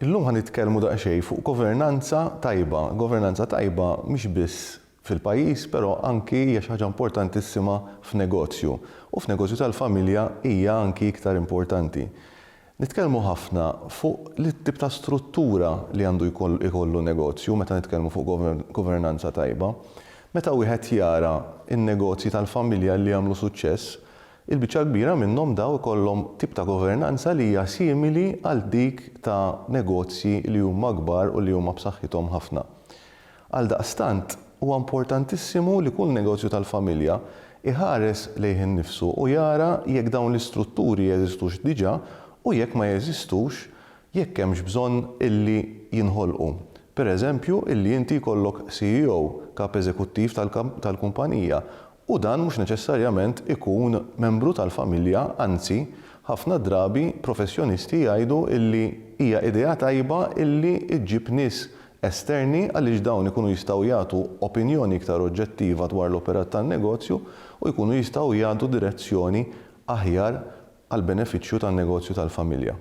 Illum ħanitkellmu daqsxejn fuq governanza tajba. Governanza tajba mhix biss fil-pajjiż, però anki hija xi ħaġa importantissima f'negozju. U f'negozju tal-familja hija anki iktar importanti. Nitkellmu ħafna fuq l-tip ta' struttura li għandu jkollu negozju meta nitkellmu fuq governanza tajba. Meta wieħed jara n-negozji tal-familja li jagħmlu suċċess, il-biċċa kbira minnhom daw ikollhom tip ta' governanza li hija simili għal dik ta' negozji li huma kbar u li huma b'saħħithom ħafna. Għaldaqstant huwa importantissimu li kull negozju tal-familja iħares lejh innifsu u jara jekk dawn l-istrutturi jeżistux diġà u jekk ma jeżistux, jekk hemmx bżonn illi jinħolqu. Pereżempju, illi inti jkollok CEO, kap eżekuttiv tal-kumpanija, u dan mhux neċessarjament ikun membru tal-familja, anzi, ħafna drabi professjonisti jgħidu illi hija idea tajba illi iġġib nies esterni għaliex dawn ikunu jistgħu jagħtu opinjoni iktar oġġettiva dwar l-operat tan-negozju u jkunu jistgħu jagħtu direzzjoni aħjar għall-benefiċċju tan-negozju tal-familja.